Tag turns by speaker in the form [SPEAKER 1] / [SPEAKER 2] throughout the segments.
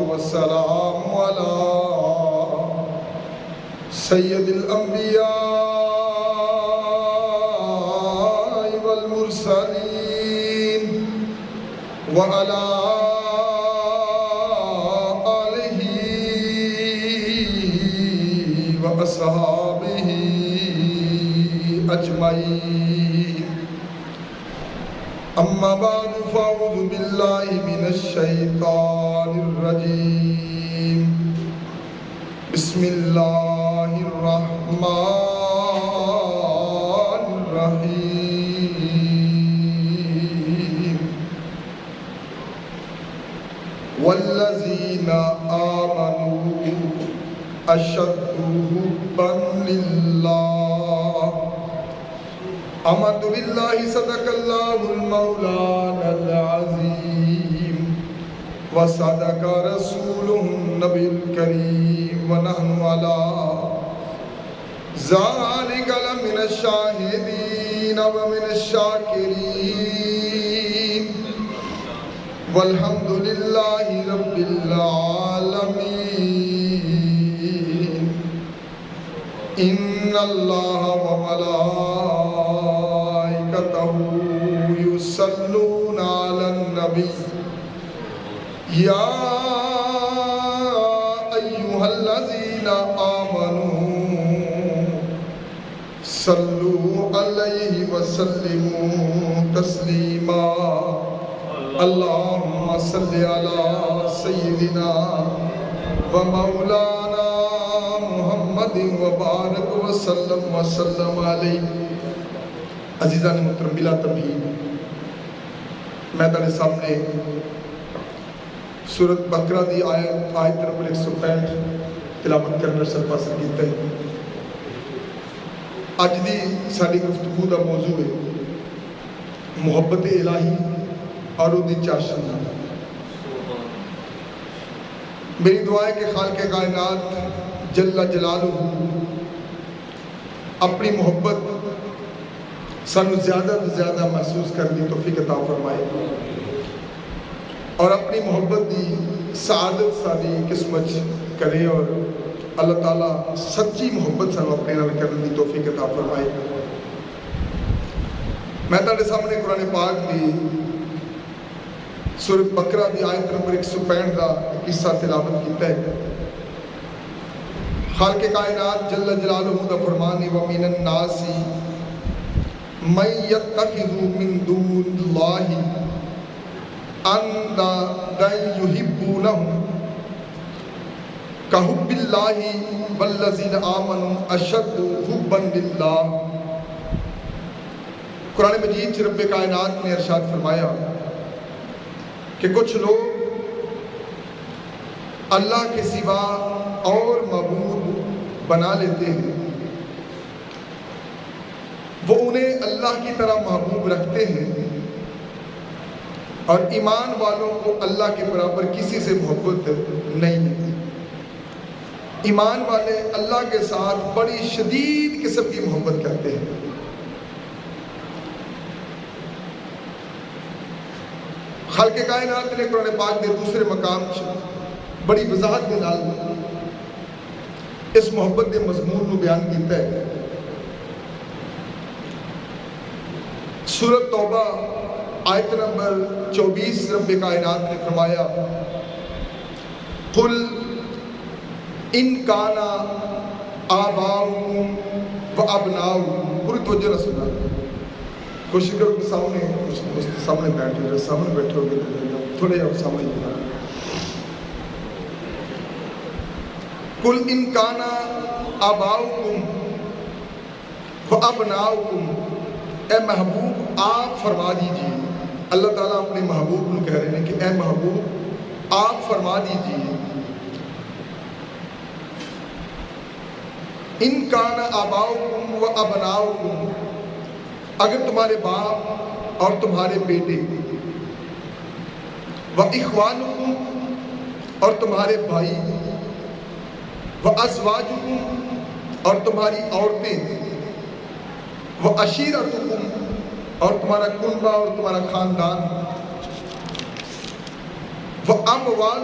[SPEAKER 1] والسلام على سید الانبیاء والمرسلین وعلى آلہ واصحابہ اجمعین اما بعد فاعوذ باللہ من الشیطان الرجیم بسم اللہ الرحمن الرحیم والذین آمنوا اشد حبا للہ آمنت باللہ صدق اللہ المولانا العظیم وصدق رسولہ النبی الکریم ونحن علی ذالک لمن الشاہدین ومن الشاکرین والحمد للہ رب العالمین ان اللہ وملائکتہ یصلون علی النبی یا ایہا الذین آمنوا صلوا علیہ وسلموا تسلیما اللہم صلی علی سیدنا ومولانا محمد وبارک وسلم علیہ. عزیزان محترم، بلا تمہید میں تیرے سامنے سورۃ بقرہ دی آیت نمبر 165 تلاوت کرنا سرف حاصل کیتا ہے. اج دی ساری گفتگو دا موضوع ہے محبت الہی اور وہ دی چاشن. میری دعا ہے کہ خالق کائنات جل جلالہ اپنی محبت سانو زیادہ تو زیادہ محسوس کرنے کی توفیق عطا فرمائے اور اپنی محبت دی سعادت ساری قسمت کرے اور اللہ تعالیٰ سچی محبت سانو اپنے نال کرنے کی توفیق عطا فرمائے. میں تہاڈے سامنے قرآن پاک دی سورۃ بقرہ دی آیت نمبر 165 دا قصہ تلاوت کیتا ہے. خالق کائنات جل جلالہ دا فرمان ہے وَمِنَ النَّاسِ مَن يَتَّخِذُ مِن دُونِ اللَّهِ أَندَادًا يُحِبُّونَهُمْ كَحُبِّ اللَّهِ وَالَّذِينَ آمَنُوا أَشَدُّ حُبًّا لِلَّهِ. قرآن مجید رب کائنات نے ارشاد فرمایا کہ کچھ لوگ اللہ کے سوا اور معبود بنا لیتے ہیں، وہ انہیں اللہ کی طرح محبوب رکھتے ہیں اور ایمان والوں کو اللہ کے برابر کسی سے محبت نہیں ہے. ایمان والے اللہ کے ساتھ بڑی شدید قسم کی محبت کرتے ہیں. خالق کائنات نے قرآن پاک کے دوسرے مقام بڑی وضاحت کے نال اس محبت کے مضمون کو بیان کیتا ہے. سورۃ توبہ آیت نمبر 24 رب کائنات نے فرمایا قل ان کان آباؤکم و ابناؤکم. پوری توجہ نہ سننا، کوشش کرو کہ سامنے بیٹھے ہو، سامنے بیٹھے ہو گے تھوڑے سامنے جانا. قل ان کان آباؤکم و ابناؤکم. اے محبوب آپ فرما دیجئے. اللہ تعالیٰ اپنے محبوب کو کہہ رہے ہیں کہ اے محبوب آپ فرما دیجئے ان کان آباؤکم و ابناؤکم، اگر تمہارے باپ اور تمہارے بیٹے، و اخوانکم اور تمہارے بھائی، و ازواجکم اور تمہاری عورتیں، و عشیرتکم اور تمہارا کنبہ اور تمہارا خاندان، و اموال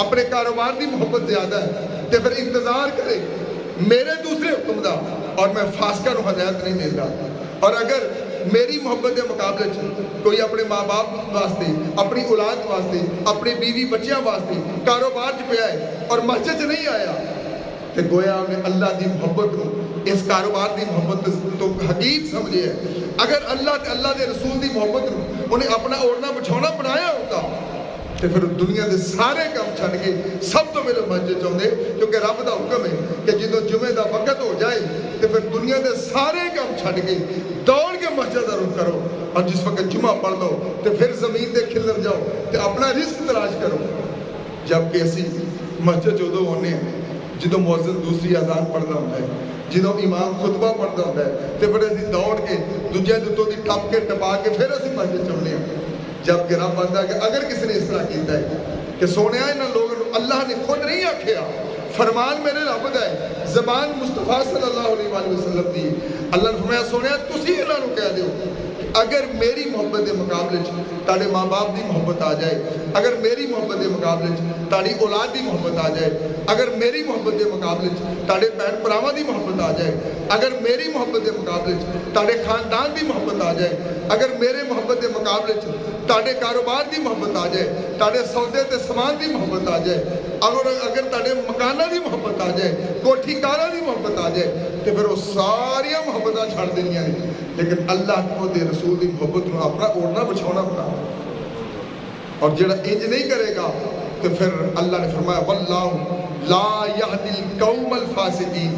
[SPEAKER 1] اپنے کاروبار کی محبت زیادہ ہے تو پھر انتظار کرے میرے دوسرے حکم دا اور میں فاسقہ نو ہدایت نہیں دیتا. اور اگر میری محبت کے مقابلے کوئی اپنے ماں باپ واسطے, اپنی اولاد واسطے, اپنی بیوی بچیاں واسطے کاروبار پہ آئے اور مسجد نہیں آیا تو گویا انہیں اللہ دی محبت کو, اس کاروبار دی محبت تو حقیق سمجھے ہے. اگر اللہ دے رسول دی محبت کو انہیں اپنا اوڑھنا بچھونا بنایا ہوتا تو پھر دنیا دے سارے کام چھڑ کے سب تو میرے مسجد چاہتے, کیونکہ رب دا حکم ہے کہ جدو جمعے دا وقت ہو جائے تو پھر دنیا دے سارے کام چھڑ کے دوڑ کے مسجد دا رخ کرو, اور جس وقت جمعہ پڑھ لو تو پھر زمین دے کھلر جاؤ تو اپنا رزق تلاش کرو. جبکہ اسی مسجد جدو ہونے ہیں جدو مؤذن دوسری اذان پڑھنا ہوتا ہے, جدو امام خطبہ پڑھنا ہوتا ہے تو پھر اسی دوڑ کے دوجے دتوں دی ٹپ کے ٹپا کے پھر اسی مسجد چڑھنے ہیں. جبکہ رب آتا ہے کہ اگر کسی نے اس طرح کیتا ہے کہ سونے انہاں لوگوں اللہ نے خود نہیں آکھیا, فرمان میرے رب دا ہے, زبان مصطفیٰ صلی اللہ علیہ وآلہ وسلم دی, اللہ نے فرمایا سونے تسی انہاں نو کہہ دیو اگر میری محبت کے مقابلے تاڑے ماں باپ دی محبت آ جائے, اگر میری محبت کے مقابلے تاڑی اولاد دی محبت آ جائے, اگر میری محبت کے مقابلے تاڑے بہن بھراواں دی محبت آ جائے, اگر میری محبت کے مقابلے تاڑے خاندان دی محبت آ جائے, اگر میرے محبت کے مقابلے تاڑے کاروبار دی محبت آ جائے, تاڑے سودے تے سامان دی محبت آ جائے, اگر تاڑے مکانہ دی محبت آ جائے, کوٹھی کارہ دی محبت آ جائے تو پھر وہ ساری محبتاں چھڑ دینیاں نے. لیکن اللہ کو دے رسول دی محبت کو اپنا اوڑھنا بچھونا بنا, اور جڑا انج نہیں کرے گا تو پھر اللہ نے فرمایا واللہ لا یہدی القوم الفاسقین,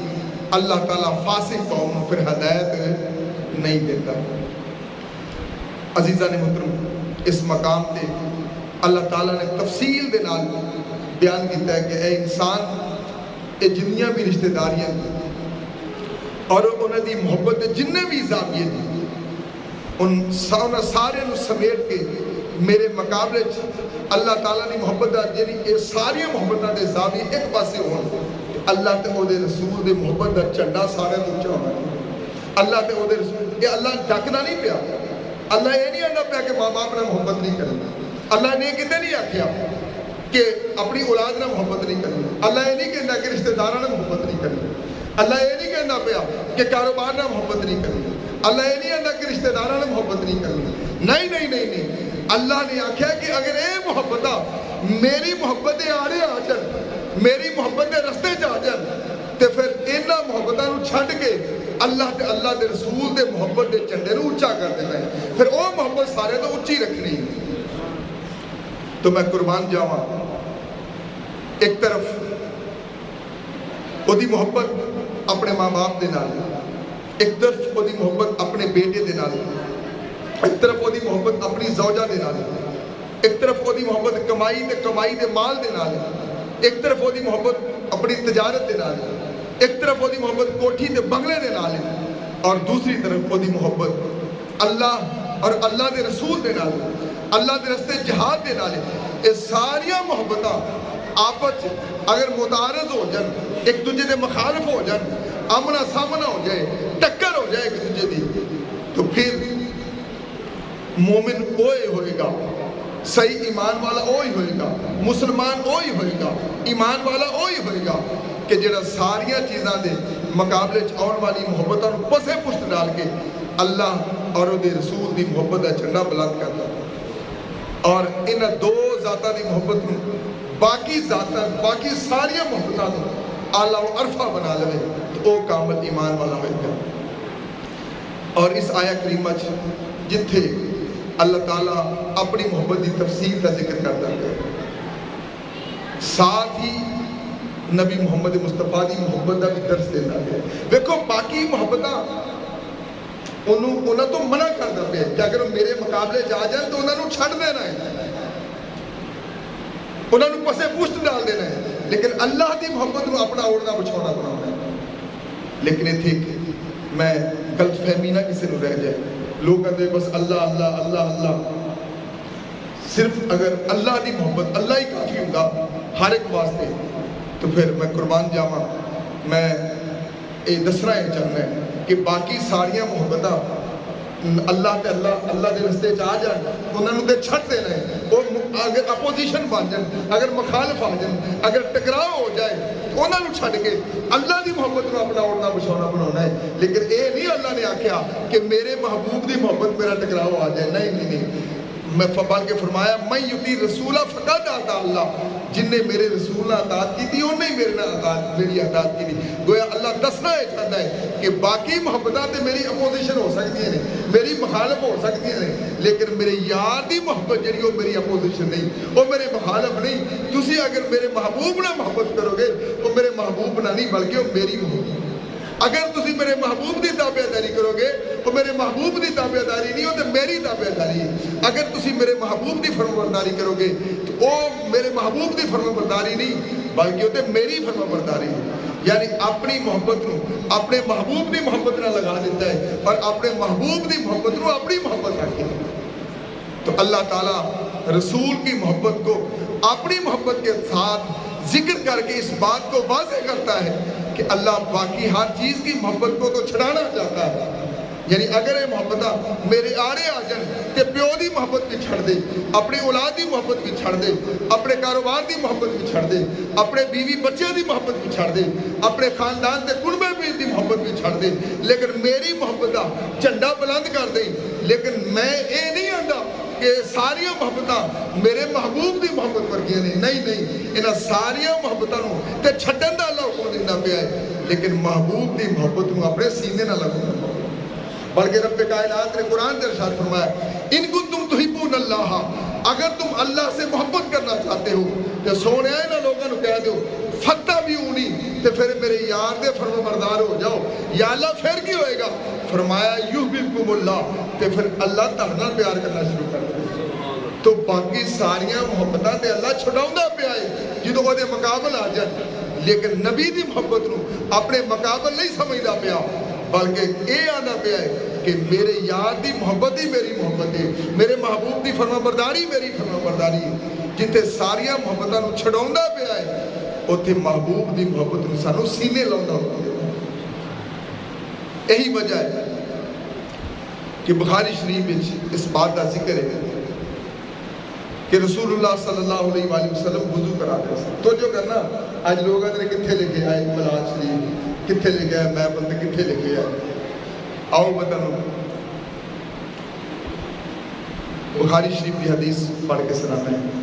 [SPEAKER 1] اللہ تعالیٰ فاسق قوم پھر ہدایت نہیں دیتا. عزیزان محترم, اس مقام تے اللہ تعالیٰ نے تفصیل دے نال بیان کیتا ہے کہ اے انسان اے جنیاں بھی رشتہ داریاں اور انہوں دی محبت دے جننے بھی زاویے دی ان سارے نو سمیٹ کے میرے مقابلے اللہ تعالیٰ دی محبت دا یعنی یہ ساری محبتاں دے زاویے ایک پاسے ہون, اللہ تے او دے رسول دے محبت دا چنڈا سارے تو اونچا ہونا. اللہ تے او دے رسول یہ اللہ ڈکنا نہیں پیا, اللہ یہ نہیں آنا پیا کہ ماں باپ نے محبت نہیں کرنی, اللہ نے کتے نہیں آکھیا کہ اپنی اولاد نے محبت نہیں کرنی, اللہ یہ نہیں کہنا کہ رشتہ داراں نے محبت نہیں کرنی, اللہ یہ نہیں کہنا پیا کہ کاروبار نے محبت نہیں کرنی, اللہ یہ نہیں آتا کہ رشتہ داراں نے محبت نہیں کرنی. نہیں نہیں نہیں نہیں, اللہ نے آکھیا کہ اگر اے محبتہ میری محبت دے آڑے آ جان, میری محبت دے رستے چ آ جان تو پھر انہاں محبتاں نو چھڈ کے اللہ تے اللہ دے رسول دے محبت دے جھنڈے نو اونچا کر دینا ہے, پھر وہ محبت سارے تو اونچی رکھنی. تو میں قربان جاواں, ایک طرف وہ دی محبت اپنے ماں باپ دے نال, ایک طرف وہ دی محبت اپنے بیٹے دے نال, ایک طرف وہ دی محبت اپنی زوجہ دے نال, ایک طرف وہ دی محبت کمائی دے مال دے نال, ایک طرف وہ دی محبت اپنی تجارت دے نال, ایک طرف وہ دی محبت کوٹھی دے بنگلے دے نال, اور دوسری طرف وہ دی محبت اللہ اور اللہ دے رسول دے نال, اللہ دے رستے جہاد دے نال. یہ ساریاں محبتاں آپس اگر متعارض ہو جان, ایک دوجے دے مخالف ہو جان, آمنا سامنا ہو جائے, ٹکر ہو جائے ایک دوجے دی, تو پھر مومن اوہی ہوئے گا, صحیح ایمان والا اوہی ہوئے گا, مسلمان اوہی ہوئے گا, ایمان والا اوہی ہوئے گا کہ جڑا ساریاں چیزاں دے مقابلے آن والی محبتاں نو پسے پشت ڈال کے اللہ اور دے رسول دی محبت دا جھنڈا بلند کرتا ہے. اور ان دو ذاتاں دی محبت نو باقی ذاتاں باقی ساریاں محبتاں نو اعلیٰ و عرفہ بنا لے تو وہ کامل ایمان والا ہوئے گا. اور اس آیہ کریمہ جتھے اللہ تعالیٰ اپنی محبت کی تفصیل کا ذکر کرتا ہے, ساتھ ہی نبی محمد مصطفیٰ کی محبت کا بھی درس دینا ہے. دیکھو باقی محبتاں انہوں تو منع کرتا پیا کہ اگر میرے مقابلے جا جائیں تو انہوں چھڑ دینا ہے, انہوں پسے پشت ڈال دینا ہے, لیکن اللہ کی محبت کو اپنا اوڑھنا بچھونا بنانا ہے. لیکن یہ تھے کہ میں غلط فہمی نہ کسی نے رہ جائے, لوگ کہتے بس اللہ اللہ اللہ اللہ, صرف اگر اللہ کی محبت اللہ ہی کافی ہوگا ہر ایک واسطے, تو پھر میں قربان جاواں, میں یہ دسنا یہ چاہنا ہے کہ باقی ساریاں محبتاں اللہ تے اللہ دے رستے چ آ جان, انہوں نے چھڑ دینا ہے, وہ اگر اپوزیشن بن جان, اگر مخالف آ جان, اگر ٹکراؤ ہو جائے تو انہوں نے چھڈ کے اللہ دی محبت کو اپنا اڑنا بچھونا بنانا ہے. لیکن اے نہیں اللہ نے آکھیا کہ میرے محبوب دی محبت میرا ٹکراؤ آ جائے. نہیں, میں بلکہ فرمایا میں یطیع رسولہ فقد اطاع اللہ, جن نے میرے رسول نے اطاعت کی تھی انہیں ہی میری اطاعت کی تھی. گویا اللہ دسنا یہ چاہتا ہے کہ باقی محبتاں تے میری اپوزیشن ہو سکتی ہیں, میری مخالف ہو سکتی ہیں, لیکن میرے یار دی محبت جڑی وہ میری اپوزیشن نہیں, وہ میرے مخالف نہیں. تسی اگر میرے محبوب نہ محبت کرو گے وہ میرے محبوب نہ نہیں بلکہ وہ میری محبت. اگر تسی میرے محبوب دی تابعداری کرو گے تو میرے محبوب دی تابعداری نہیں, وہ تو میری تابعداری ہے. اگر تسی میرے محبوب دی فرمانبرداری کرو گے تو وہ میرے محبوب دی فرمانبرداری نہیں بلکہ وہ تو میری فرمانبرداری ہے. یعنی اپنی محبت نو اپنے محبوب دی محبت نہ لگا دیتا ہے اور اپنے محبوب دی محبت نو اپنی محبت رکھے. تو اللہ تعالیٰ رسول کی محبت کو اپنی محبت کے ساتھ ذکر کر کے اس بات کو واضح کرتا ہے کہ اللہ باقی ہر چیز کی محبت کو تو چھڑانا چاہتا ہے. یعنی اگر یہ محبت میرے آڑے آ جان تے پیو دی محبت بھی چھڑ دے, اپنے اولاد دی محبت بھی چھڑ دے, اپنے کاروبار دی محبت بھی چھڑ دے, اپنے بیوی بچے دی محبت بھی چھڑ دے, اپنے خاندان تے کنبے بھی دی محبت بھی چھڑ دے, لیکن میری محبت دا جھنڈا بلند کر دے. لیکن میں اے نہیں آندا کہ ساری محبتاں میرے محبوب دی محبت ورگیاں نے. نہیں, انہاں ساری محبتاں نو تے چھڈن دا اللہ حکم دیندا پیا ہے, لیکن محبوب دی محبت نو اپنے سینے نہ لگاؤ. بلکہ رب کائنات نے قرآن سے ارشاد فرمایا ان کنتم تحبون اللہ, اگر تم اللہ سے محبت کرنا چاہتے ہو تو سونے نہ لوگوں کو کہہ دو فاتبعونی, تو پھر میرے یار دے فرمانبردار ہو جاؤ. یا اللہ پھر کی ہوئے گا؟ فرمایا یحببکم اللہ, تو پھر اللہ تہاڈے نال پیار کرنا شروع کر دے. تو باقی ساریاں محبتاں تے اللہ چھڈاوندا پیا ہے جدوں وہ دے مقابل آ جان, لیکن نبی دی محبت نو اپنے مقابل نہیں سمجھدا پیا بلکہ اے آنا پیا ہے کہ میرے یار دی محبت ہی میری محبت ہے, میرے محبوب دی فرمانبرداری میری فرمانبرداری ہے. جتھے ساریاں محبتاں نو چھڈاوندا پیا ہے اوتھے محبوب دی محبت نو سانو سینے لاوندا ہوندا. یہی وجہ ہے کہ بخاری شریف وچ اس بات کا ذکر ہے کہ رسول اللہ صلی اللہ علیہ وآلہ وسلم وضو کرا رہے ہیں. تو جو کرنا آج لوگ نے کتھے لکھے آئے ملاد شریف کتھے لکھے ہے, میں بندے کتھے لکھے ہے. آؤ بتاؤ بخاری شریف کی حدیث پڑھ کے سنانا ہے.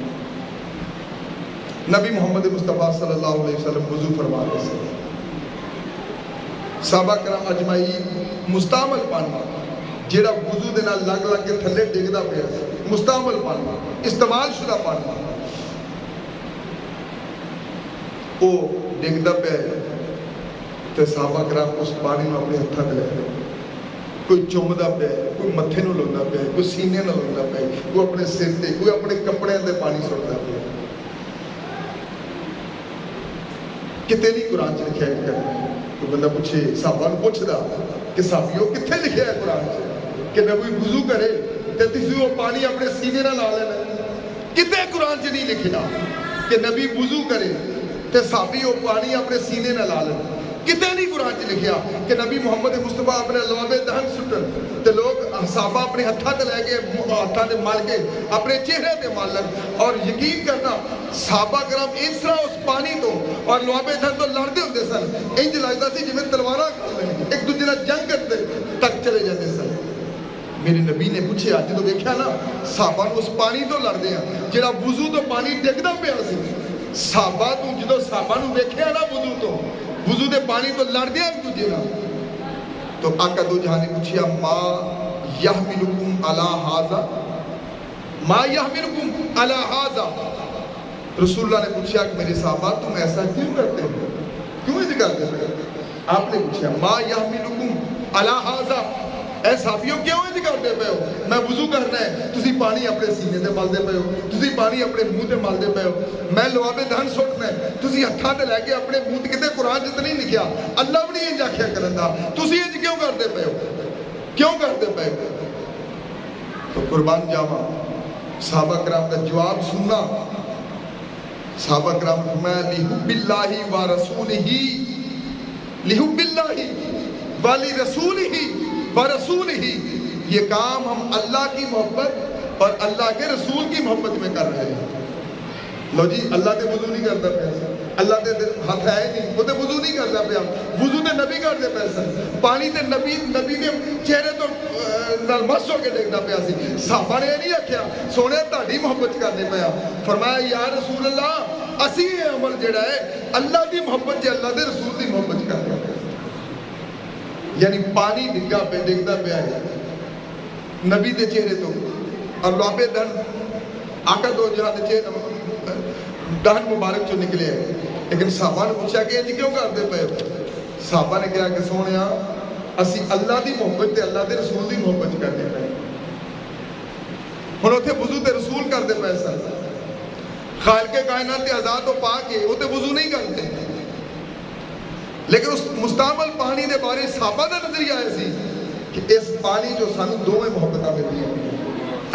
[SPEAKER 1] نبی محمد مصطفیٰ صلی اللہ علیہ وسلم وضو فرما رہے ہیں. صحابہ کرام اجمعین مستعمل پانی جیڑا وضو دے نال لگ کے تھلے ڈگدا پیا, مستعمل پانی استعمال شدہ پانی وہ ڈگدا پیا تو صحابہ کرام اس پانی میں اپنے ہاتھوں تے لے لے. کوئی چومدا پیا, کوئی متھے نو لوندا پیا, کوئی سینے نو لوندا پیا, کوئی اپنے سر تے, کوئی اپنے کپڑے تے پانی سٹدا پیا. کتے نہیں قرآن چ لکھا ہے کرنا. کوئی بندہ پوچھے صحابہ نو پوچھدا کہ صحابیو کتھے لکھا ہے قرآن چ کہ نبی وضو کرے تے تسی وہ پانی اپنے سینے نال لا لینا. کتے قرآن چ نہیں لکھا کہ نبی وضو کرے تے صحابی وہ پانی اپنے سینے نال لا لینا. کتے نہیں قرآن چ لکھیا کہ نبی محمد مصطفیٰ اپنے لوابے دہن سٹن تے لوگ صحابہ اپنے ہتھاں تے لے کے ہتھاں تے مل کے اپنے چہرے تے مل لن. اور یقین کرنا صحابہ کرام اس طرح اس پانی تو اور لوابے دہن تو لڑتے ہوندے سن, انج لگدا سی جویں تلواراں کھڑ لیں, ایک دوسرے نال جنگ کرتے تک چلے جاندے سن. میرے نبی نے پوچھا جدوں ویکھیا نا صحابہ اس پانی تو لڑدے ہیں جڑا وضو تو پانی ڈگدا پیا سی. صحابہ تو جدوں صحابہ نو ویکھیا نا وضو دے پانی تو لڑ دیا ایک دوجے نال, تو آقا دو جہاں نے پوچھیا ما یحملکم علی ھذا, ما یحملکم علی ھذا. رسول اللہ نے پوچھا کہ میرے صحابہ تم ایسا کیوں کرتے ہو, کیوں ایسے کرتے ہو؟ آپ نے پوچھا ما یحملکم علی ھذا, اے صحابیوں کیوں ایسے کرتے پے ہو؟ میں وضو کرنا ہے تسی پانی اپنے سینے تے ملدے پے ہو, تسی پانی اپنے منہ تے ملدے پے ہو. میں لوابے دہن سٹنا ہے تسی ہتھاں تے لے کے اپنے منہ تے, کتے قرآن چ نہیں لکھیا, اللہ بھی نہیں انج آکھیا کرن دا. تسی انج کیوں کرتے پے ہو, کیوں کرتے پے ہو؟ تو قربان جاواں صحابہ کرام کا جواب سننا. صحابہ کرام فرمایا لحب اللہ و رسولہ, لحب اللہ و لرسولہ و رسولہ, یہ کام ہم اللہ کی محبت اور اللہ کے رسول کی محبت میں کر رہے ہیں. لو جی اللہ تے وضو نہیں کرتا پیا, اللہ تے ہاتھ ہے نہیں, وہ تے وضو نہیں کرتا پیا, وضو تے نبی کرتے پے سن, پانی تے نبی دے چہرے تو نال مس ہو کے ڈگدا پیا سی. صحابہ نے نہیں آکھیا سونے تہاڈی محبت کرنے پیا, فرمایا یا رسول اللہ اسی یہ عمل جڑا ہے اللہ دی محبت اللہ دے رسول دی محبت کرنے پیا. یعنی پانی ڈگدا پیا ہے نبی دے چہرے تو, اور لعاب دہن آقا دو جہاں دے چہرے دہن مبارک چو نکلے ہیں. لیکن صحابہ نے پوچھا کہ یہ کیوں کرتے پے؟ صحابہ نے کہا کہ سونیا اسی اللہ دی محبت تے اللہ دے رسول دی محبت کرنے پے. ہن اوتھے وضو تے رسول کرتے پے سن, خالق کائنات تے آزاد و پاک ہے, وہ تے وضو نہیں کرتے, لیکن اس مستعمل پانی دے بارے صحابہ دا نظریہ آیا سی کہ اس پانی جو سانو دوویں محبتاں ملدی ہیں,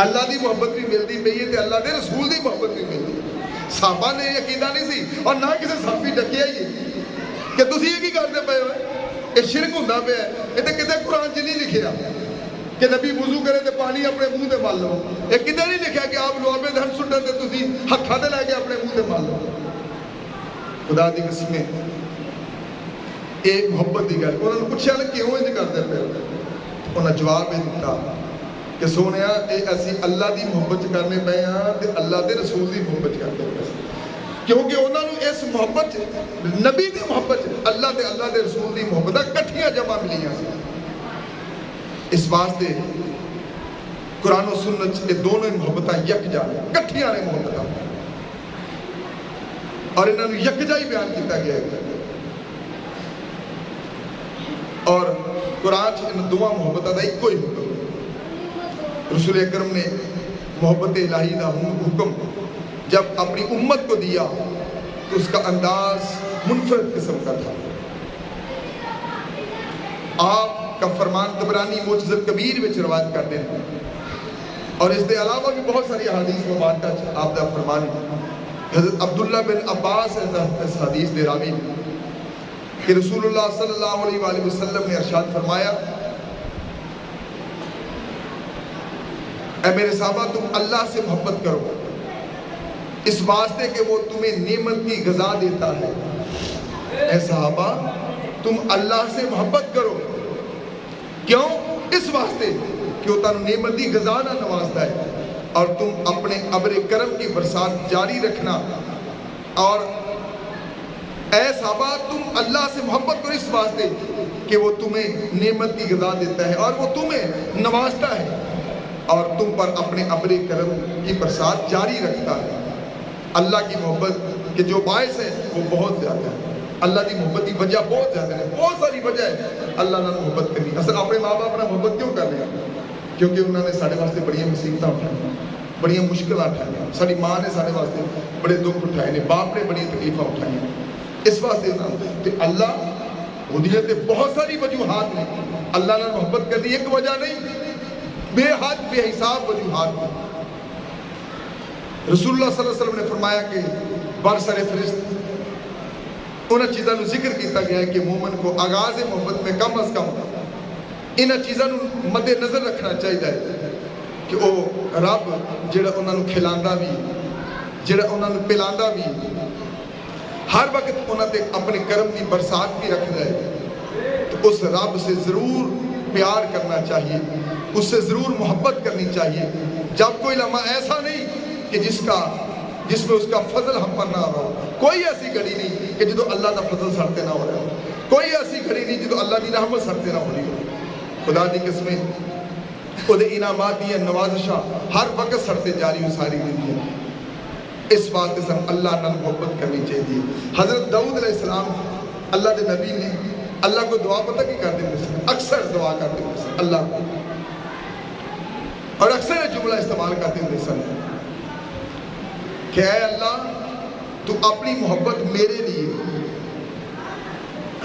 [SPEAKER 1] اللہ دی محبت بھی ملتی پئی ہے تے اللہ دے رسول دی محبت بھی ملتی. صحابہ نے یہ عقیدہ نہیں سی, اور نہ کسی صحابی ڈکیا ہی کہ تسی یہ کی کرتے پے ہو, یہ شرک ہوندا پیا ہے. یہ تے کتے قرآن چ نہیں لکھیا کہ نبی وضو کرے تے پانی اپنے منہ تے مل لو. یہ کتے نہیں لکھیا کہ آپ لعاب دہن سٹن تے تسی ہتھاں تے لے کے اپنے منہ تے مل لو. خدا دی قسم ایک محبت دی گل. انہوں نے پوچھا کیوں انج کرتے پے؟ انہوں نے جواب یہ دیتا کہ سونیا اے اسی اللہ دی محبت کرنے پے ہاں تے اللہ دے رسول دی محبت کرتے پے, کیونکہ انہوں نے اس محبت نبی دی محبت اللہ تے اللہ دے رسول دی محبت کٹھیاں جمع ملیاں سی. اس واسطے قرآن و سنت یہ دونوں محبتاں یک جا نے کٹھیاں نے محبتاں, اور انہوں نے یکجا ہی بیان کیتا گیا ہے. اور قرآن ان دونوں محبتاں دا ایک کوئی حکم ہے. رسول اکرم نے محبت الہی دا حکم جب اپنی امت کو دیا تو اس کا انداز منفرد قسم کا تھا. آپ کا فرمان طبرانی معجز الکبیر وچ روایت کرتے ہیں, اور اس دے علاوہ بھی بہت ساری احادیث مبارکہ آپ دا فرمان ہے. حضرت عبداللہ بن عباس اس حدیث دے راوی نے کہ رسول اللہ صلی اللہ علیہ وآلہ وسلم نے ارشاد فرمایا, اے میرے صحابہ تم اللہ سے محبت کرو اس واسطے کہ وہ تمہیں نعمت کی غذا دیتا ہے. اے صحابہ تم اللہ سے محبت کرو, کیوں؟ اس واسطے کہ وہ تمہیں نعمت کی غذا نہ نوازتا ہے, اور تم اپنے ابر کرم کی برسات جاری رکھنا. اور اے صحابہ تم اللہ سے محبت کرو اس واسطے کہ وہ تمہیں نعمت کی غذا دیتا ہے اور وہ تمہیں نوازتا ہے, اور تم پر اپنے ابر کرم کی برسات جاری رکھتا ہے. اللہ کی محبت کے جو باعث ہے وہ بہت زیادہ ہے. اللہ کی محبت کی وجہ بہت زیادہ ہے, بہت ساری وجہ ہے اللہ نے محبت کرنی. اصل اپنے ماں باپ نے محبت کیوں کر رہے ہیں؟ کیونکہ انہوں نے سارے واسطے بڑی مصیبتیں اٹھائی, بڑی مشکلات اٹھائی. ساری ماں نے سارے واسطے بڑے دکھ اٹھائے نے, باپ نے بڑی تکلیفیں اٹھائی ہیں. اس واسطے کہ اللہ ودیت بہت ساری وجوہات نے. اللہ نے محبت کرنی ایک وجہ نہیں, بے حد بے حساب وجوہات ہیں. رسول اللہ صلی اللہ علیہ وسلم نے فرمایا کہ برسر فرشت انہاں چیزاں نو ذکر کیتا گیا ہے کہ مومن کو آغاز محبت میں کم از کم انہاں چیزاں نو مد نظر رکھنا چاہیے کہ وہ رب جڑا انہاں نو کھلاندا بھی, جڑا انہاں نو پلاندا بھی, ہر وقت انہاں تے اپنے کرم کی برسات بھی رکھدا ہے, تو اس رب سے ضرور پیار کرنا چاہیے, اس سے ضرور محبت کرنی چاہیے. جب کوئی لمحہ ایسا نہیں کہ جس میں اس کا فضل ہم پر نہ ہو. کوئی ایسی گھڑی نہیں کہ جدو اللہ کا فضل سڑتے نہ ہو رہا ہو, کوئی ایسی گھڑی نہیں جدو اللہ کی رحمت سڑتے نہ ہو رہی ہو. خدا دی قسمیں وہ انعامات دی نوازشاں ہر وقت سڑتے جاری ہو ساری دنیا. اس واسطے سن اللہ نال محبت کرنی چاہیے. حضرت داؤد علیہ السلام اللہ کے نبی نے اللہ کو دعا پتہ کی کر دیتے سن, اکثر دعا کرتے ہیں سن اللہ کو, اور اکثر یہ جملہ استعمال کرتے ہیں سن کہ اے اللہ تو اپنی محبت میرے لیے.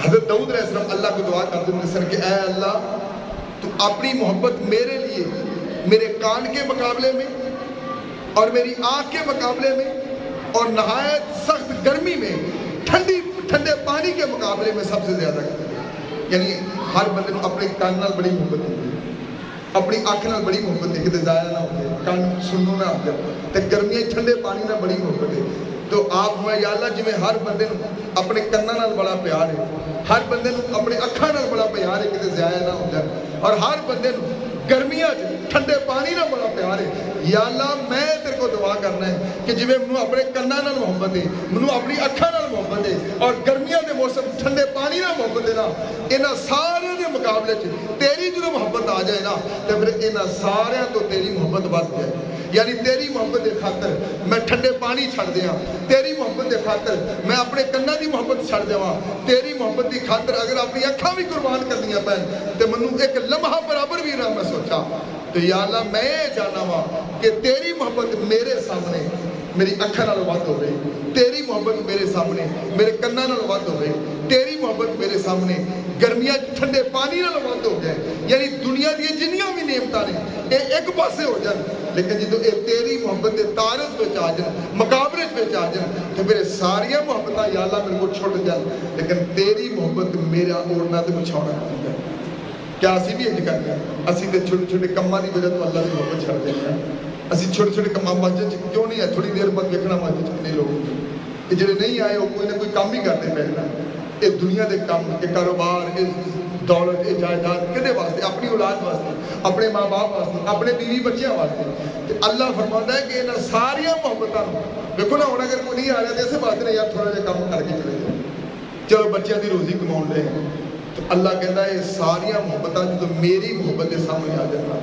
[SPEAKER 1] حضرت داؤد علیہ السلام اللہ کو دعا کرتے ہیں سن کہ اے اللہ تو اپنی محبت میرے لیے میرے کان کے مقابلے میں اور میری آنکھ کے مقابلے میں اور نہایت سخت گرمی میں ٹھنڈے پانی کے مقابلے میں سب سے زیادہ کرتے ہیں. یعنی ہر بندے کو اپنے کان نال بڑی محبت ہوتی ہے. اپنی اکھ نال بڑی محبت ہے، کتے ضائع نہ ہو جائے، کان سنو نہ آ جائے، تے گرمیاں ٹھنڈے پانی نال بڑی محبت ہے۔ تو آپ میں یا اللہ جی میں ہر بندے نو اپنے کناں نال بڑا پیار ہے، ہر بندے نو اپنے اکھاں نال بڑا پیار ہے، کتے ضائع نہ ہو جائے، اور ہر بندے نو گرمیاں ٹھنڈے پانی نال بڑا پیار ہے۔ یا اللہ میں تیرے کو دعا کرنا ہے کہ جی منو اپنے کناں نال محبت ہے، منو اپنی اکھاں نال محبت ہے، اور گرمیاں دے موسم ٹھنڈے پانی نال محبت ہے نا، انہاں سارے دے مقابلے چ تیری جو محبت آ جائے نا تے پھر انہاں سارے تو تیری محبت بڑھ جائے۔ یعنی تیری محبت دے خاطر میں ٹھنڈے پانی چھڑ دیاں، تیری محبت دے خاطر میں اپنے کناں دی محبت چھڑ دیواں، تیری محبت دی خاطر اگر اپنی اکھاں بھی قربان کرنیاں پین تے منو ایک لمحہ برابر بھی نہ میں سوچا۔ تو یا اللہ میں یہ جانا وا کہ تیری محبت میرے سامنے میری اکھاں نال ود ہوے، تیری محبت میرے سامنے میرے کناں نال ود ہوے، تیری محبت میرے سامنے گرمیاں ٹھنڈے پانی نال ود ہو جائے۔ یعنی دنیا دی جنیاں بھی نعمتاں نے یہ ایک پاسے ہو جان، لیکن جدو یہ تیری محبت دے تعارض وچ آ جان، مقابلے وچ آ جان، تے میرے ساریاں محبتاں یا اللہ میرے کو چھٹ جان، لیکن تیری محبت میرا اوڑنا تے بچھاونا نہیں ہے۔ کیا اسی بھی انج کرتے ہیں؟ اسی تے چھوٹے چھوٹے کماں دی وجہ تو اللہ دی محبت چھڑ دیتے ہیں۔ اسی چھوٹے چھوٹے کماں مسجد کیوں نہیں ہے؟ تھوڑی دیر بعد دیکھنا مسجد کتنے لوگ ہوتے ہیں کہ جڑے نہیں آئے وہ کوئی نہ کوئی کام ہی کرتے پہنا۔ یہ دنیا دے کام، یہ کاروبار، یہ دولت، یہ جائیداد کدے واسطے؟ اپنی اولاد واسطے، اپنے ماں باپ واسطے، اپنے بیوی بچیاں واسطے۔ تو اللہ فرماتا ہے کہ انہاں ساریاں محبتاں دیکھو نا، ہن اگر کوئی نہیں آ رہا تو اسے بات نہیں یار تھوڑا جہا کام کر کے چلے جائیں، چلو بچیاں دی روزی کماؤن دے۔ تو اللہ کہتا ہے یہ ساریاں محبتاں جو میری محبت کے سامنے آ جانا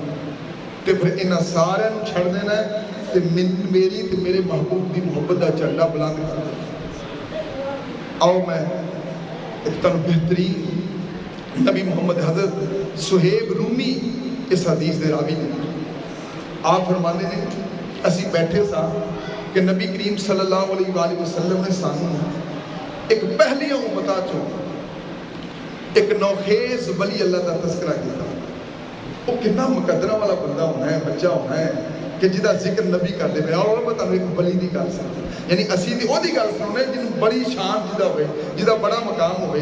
[SPEAKER 1] تو پھر انہاں سارے چھڑ دینا ہے تے میری تے میرے محبوب دی محبت کا جھنڈا بلند کر دینا۔ آؤ میں ایک تن بہترین نبی محمد حضرت صہیب رومی اس حدیث دے راوی نے، آپ فرمانے نے اسی بیٹھے سا کہ نبی کریم صلی اللہ علیہ وآلہ وسلم نے سانوں ایک پہلی امتاں چوں ایک نوخیز ولی اللہ کا تذکرہ کیتا۔ وہ کتنا مقدرہ والا بندہ ہونا ہے، بچہ ہونا ہے کہ جدا ذکر نبی کر دے۔ اور میں تانوں ایک ولی دی گل سنا، یعنی اسی دی او دی گل سنانے جنوں بڑی شان جدا ہوئے، جدا بڑا مقام ہوئے،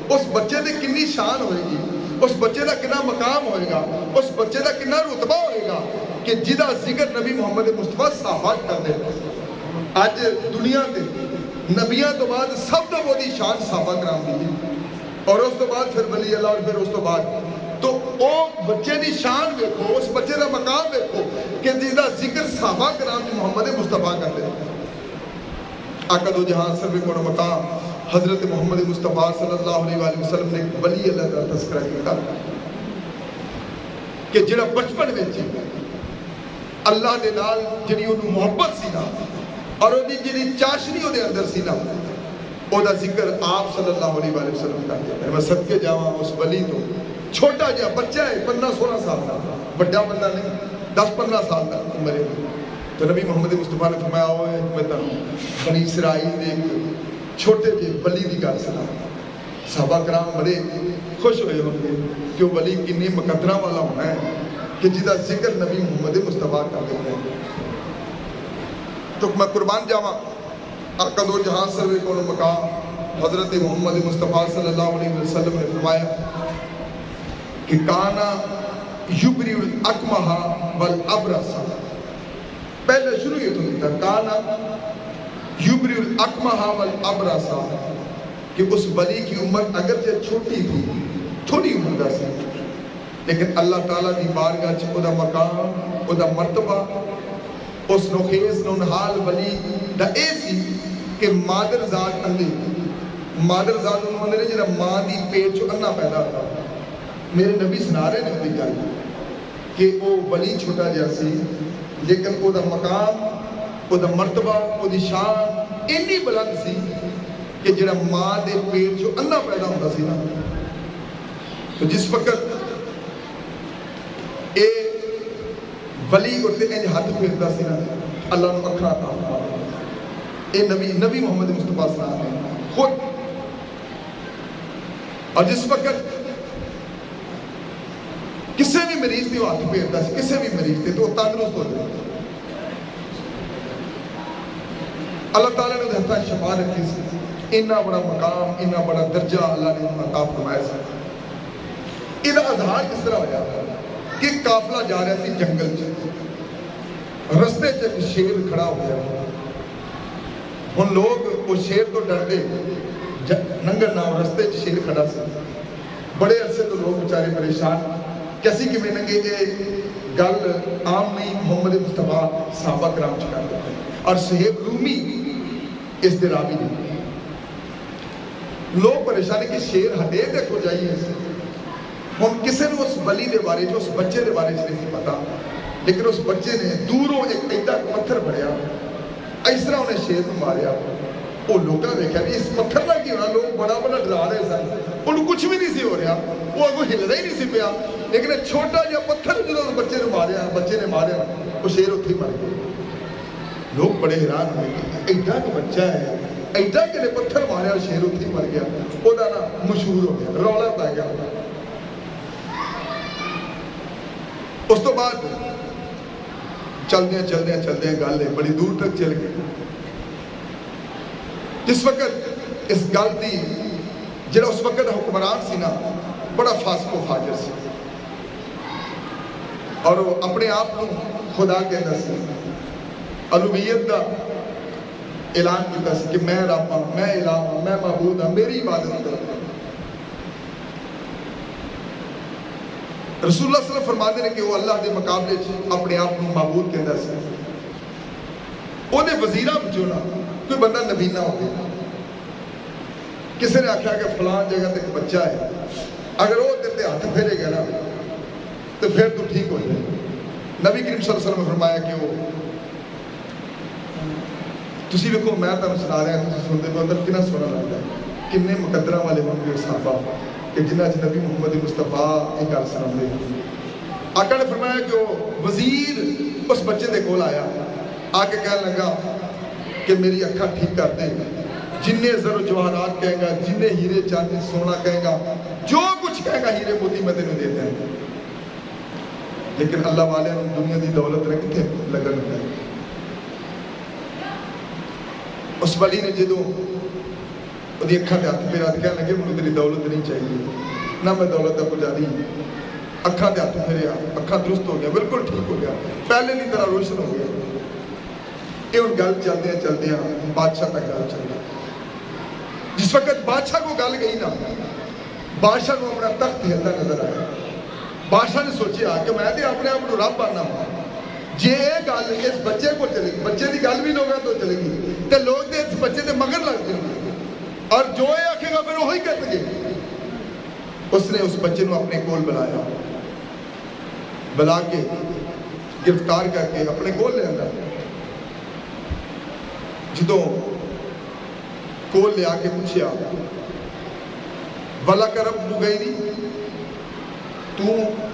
[SPEAKER 1] اس بچے دے کنی شان ہوئے گی، اس بچے دا کنا مقام ہوئے گا، اس بچے دا کنا رتبہ ہوئے گا کہ جدا ذکر نبی محمد مصطفیٰ صحابات کر دے۔ آج دنیا دے نبیاں تو بعد سب تو بڑی شان صحابہ کرام دی، اور اس تو بعد پھر ولی اللہ، اور پھر اس تو بعد تو او بچے دی شان دیکھو، اس بچے دا مقام دیکھو کہ جس دا ذکر صحابہ کرام دی محمد مصطفیٰ کرتے ہیں۔ آقا دو جہاں سر کو مقام حضرت محمد مصطفیٰ صلی اللہ علیہ وآلہ وسلم نے ولی اللہ کا تذکرہ کیا کہ جڑا بچپن وچ اللہ دے نال جڑی انہوں محبت سی نا، اور وہ جڑی چاشنی وہ دے اندر سی نا، او دا ذکر آپ صلی اللہ علیہ وآلہ وسلم کرتے ہیں۔ میں صدقے جاواں اس ولی تو چھوٹا جہا بچہ ہے 15-16 سال کا، بڑا بندہ نہیں، 10-15 سال کا عمر ہے، تو نبی محمد مصطفیٰ نے فرمایا ہوئے میں تنوں بنی اسرائیل دے ایک چھوٹے جے ولی دی گل سنا۔ صحابہ کرام بڑے خوش ہوئے ہوں گے کہ وہ ولی کنی مقدرہ والا ہونا ہے کہ جدا ذکر نبی محمد مصطفیٰ کرتے ہیں۔ تو میں قربان جاواں آقا دو جہاں سروے کو مقام حضرت محمد مصطفیٰ صلی اللہ علیہ وسلم نے فرمایا کہ کانا یبری الاکمہا والابرسا، پہلے شروع یہ تو نہیں تھا، کانا یبری الاکمہا والابرسا، کہ اس ولی کی عمر اگرچہ چھوٹی تھی، تھوڑی عمر دا سی، لیکن اللہ تعالیٰ دی بارگاہ چ دا مقام، دا مرتبہ اس نوخیز نونحال ولی دا اے سی کہ مادر ذات اندھی، مادر ذات انہوں نے جنہا ماں دی پیٹ چو انہ پیدا تھا۔ میرے نبی سنا رہے نے ہوتی گل کہ وہ ولی چھوٹا جہا سی، لیکن وہ دا مقام، وہ دا مرتبہ، وہ دی شان اتنی بلند سی کہ جڑا ماں دے پیٹ چو انہ پیدا ہوتا سی نا، تو جس وقت اے ولی اٹھتے انج ہاتھ پھیرتا سی نا، اللہ نے اکھا عطا فرما دے۔ اے نبی محمد مصطفیٰ صلی اللہ علیہ وسلم خود، اور جس وقت کسے بھی مریض تھی وہ ہاتھ پھیرتا سی، کسے بھی مریض تھی تو وہ تندرست ہو جائے۔ اللہ تعالیٰ نے ہتھاں شفا رکھی سی، اتنا بڑا مقام، اتنا بڑا درجہ اللہ نے عطا فرمایا سی۔ یہ اظہار کس طرح ہو جاتا ہے؟ کہ قافلہ جا رہا سی جنگل چ، رستے چ ایک شیر کھڑا ہو گیا. ہن لوگ اس شیر تو ڈرتے ننگن نہ، رستے چ شیر کھڑا سی. بڑے عرصے تو لوگ بیچارے پریشان، کیسی کیویں ننگے گے، گل عام نہیں. محمد مصطفیٰ صحابہ کرام چ کر دیتے اور صہیب رومی اس دے راوی نہیں. لوگ پریشان کہ شیر ہٹے تے کو جائیے. ہن کسی نے اس ولی دے بارے اس بچے دے بارے نہیں پتا، لیکن اس بچے نے دوروں ایک ایڈا پتھر بڑھیا، اس طرح انہیں شیر کو ماریا. وہ لوگوں نے دیکھا بھی اس پتھر کا کی ہونا، لوگ بڑا بڑا ڈرا رہے سن، انہوں کچھ بھی نہیں سی ہو رہا، وہ اگوں ہلدا ہی نہیں سی پیا. لیکن چھوٹا جہا پتھر جب اس بچے نے ماریا، بچے نے ماریا، وہ شیر اتنے ہی مر گیا. لوگ بڑے حیران ہوئے کہ ایڈا کہ بچہ ہے، ایڈا کہ نے پتھر ماریا اور شیر اتنے ہی مر گیا. وہ نا مشہور ہو گیا، رولا پا گیا. اس تو بعد چلدے گل ہے بڑی دور تک چل گئی. جس وقت اس گل کی جڑا اس وقت حکمران سی نا، بڑا فاسق و فاجر سی، اور وہ اپنے آپ کو خدا کہتا سی، الوہیت کا اعلان کیتا سی کہ میں رب ہاں، میں الہ ہاں، میں معبود ہاں، میری عبادت کرو. رسول اللہ صلی اللہ علیہ وسلم فرماتے ہیں کہ وہ اللہ کے مقابلے اپنے آپ کو معبود کہتا سی. وہ وزیراں وچوں نہ کوئی بندہ نبینا ہو گیا. کسی نے آخیا کہ فلاں جگہ تے ایک بچہ ہے، اگر وہ تیرے ہاتھ پھیرے گا نا تو پھر تو ٹھیک ہو جائے. نبی کریم صلی اللہ علیہ وسلم نے فرمایا کہ وہ تسی دیکھو، میں تمہیں سنا رہا ہوں، تسی سنتے ہو اندر کتنا سونا لگتا ہے. کنے مقدرہ والے ہوں گے صحابہ کہ جنہ نبی محمد مصطفیٰ ایک گل سناتے ہیں. آقا نے فرمایا کہ وہ وزیر اس بچے دے کول آیا، آ کے کہنے لگا کہ میری اکھاں ٹھیک کر دے، جننے زر و جواہرات کہے گا، جننے ہیرے چاندی سونا کہے گا، جو کچھ کہے گا ہیرے موتی میں تینوں دے دیں. لیکن اللہ والے دنیا دی دولت رکھتے لگا لگتا ہے. اس ولی نے جدوں وہ اکھاں تے ہاتھ پھیرا تے کہنے لگے مجھے تیری دولت نہیں چاہیے، نہ میں دولت کا پجاری ہوں. اکھاں تے ہاتھ پھیریا، اکھاں درست ہو گیا، بالکل ٹھیک ہو گیا، پہلے کی طرح روشن ہو گیا. یہ ہوں گل چلتے ہیں بادشاہ تک گل چل رہی. جس وقت بادشاہ کو گل گئی نا، بادشاہ کو اپنا تخت ہلتا نظر آیا. بادشاہ نے سوچیا کہ میں تے اپنے آپ کو رب بننا وا، جے یہ گل اس بچے کو چلے گی، بچے کی گل بھی لوگوں تو چلے گی تو لوگ تے اس بچے کے مگر لگ جائیں گے، اور جو یہ آکھے گا پھر وہی کریں گے. اس نے اس بچے کو اپنے کول بلایا، بلا کے گرفتار کر کے اپنے کول لے آیا. جدوں کول لے آ کے پوچھیا، وَلَكَ رَبُّ غَيْرِي، تو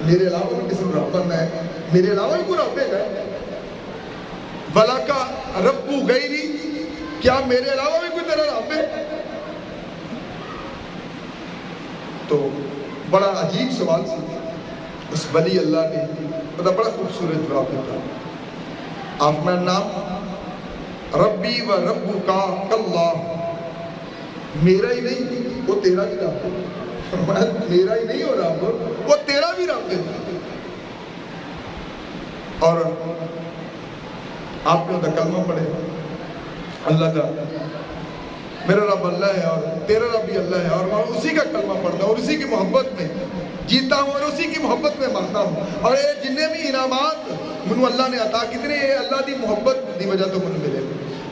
[SPEAKER 1] میرے علاوہ بھی کسی رب بننا ہے؟ میرے علاوہ بھی کوئی رب ہے؟ وَلَكَ رَبُّ غَيْرِي، کیا میرے علاوہ بھی کوئی تیرا رب ہے؟ تو بڑا عجیب سوال سی. اس ولی اللہ نے بڑا خوبصورت جواب دیتا. آپ میں نام ربی و ربو کا اللہ، میرا ہی نہیں وہ تیرا بھی رب ہے. میرا ہی نہیں ہو رب، وہ تیرا بھی رب ہے. اور آپ نے وہ کلمہ پڑھے، اللہ کا میرا رب اللہ ہے اور تیرا رب بھی اللہ ہے، اور میں اسی کا کلمہ پڑھتا ہوں اور اسی کی محبت میں جیتا ہوں اور اسی کی محبت میں مرتا ہوں. اور یہ جننے بھی انعامات منو اللہ نے عطا کتنے، یہ اللہ دی محبت دی وجہ تو منو ملے.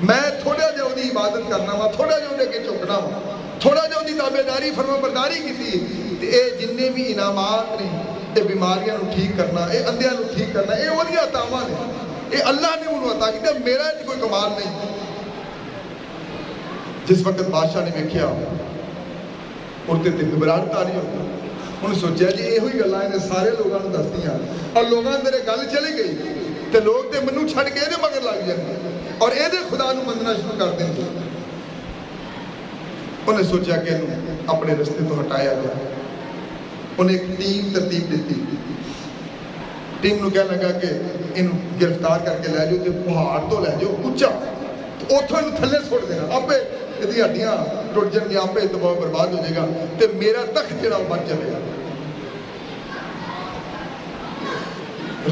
[SPEAKER 1] میں تھوڑا جہا دی عبادت کرنا وا، تھوڑا جہا دے کے چکنا وا، تھوڑا جہا دی تابعداری فرما برداری کی. یہ جننے بھی انعامات نے، یہ بیماریاں ٹھیک کرنا، یہ اندھیاں ٹھیک کرنا، یہ وہی عطاواں نے، یہ اللہ نے منو عطا کیتا، میرا کوئی کمال نہیں. جس وقت بادشاہ نے ویکھیا اُردے تے گھبراہٹ آ رہی ہوتی، انہیں سوچیا جی یہ گلاں نے سارے لوگوں نے دسدیاں اور لوگوں اندر گل چلی گئی تو لوگ تے منو چھڑ کے یہ مگر لگ جائیں گے اور یہ خدا نو مننا شروع کر دیں گے. انہیں سوچیا کہ اپنے رستے تو ہٹایا جائے. انہیں ایک ٹیم ترتیب دیتی. ٹیم نو کہنے لگا کہ انہوں گرفتار کر کے لے جاؤ تے پہاڑ تو لے جاؤ اچا، اتوں تھلے چھوڑ دینا، آپ یہ ہڈیاں ٹوٹ جان گیا، آپ تباہ برباد ہو جائے گا تے میرا تخت جڑا وہ بچ جائے گا.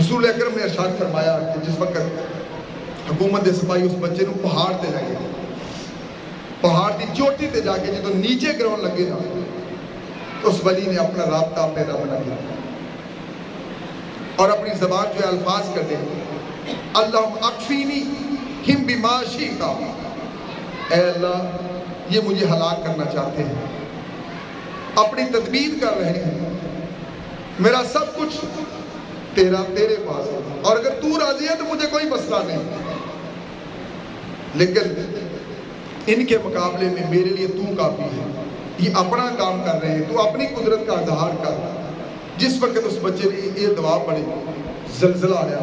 [SPEAKER 1] رسول اکرم نے ارشاد فرمایا کہ جس وقت حکومت دے سپاہی اس بچے نو پہاڑ تے لے گئے، پہاڑ دی چوٹی تے جا کے جدو نیچے گراؤن لگے نا تو اس ولی نے اپنا رابطہ اپنے رب نہ کیا اور اپنی زبان جو ہے الفاظ کر دے، اللہم اکفینی ہم بما شئت، اے اللہ یہ مجھے ہلاک کرنا چاہتے ہیں، اپنی تدبیر کر رہے ہیں، میرا سب کچھ تیرے پاس ہے اور اگر تو راضی ہے تو مجھے کوئی مسئلہ نہیں، لیکن ان کے مقابلے میں میرے لیے تو کافی ہے، یہ اپنا کام کر رہے ہیں، تو اپنی قدرت کا اظہار کر۔ جس وقت اس بچے نے یہ دعا پڑھی زلزلہ آیا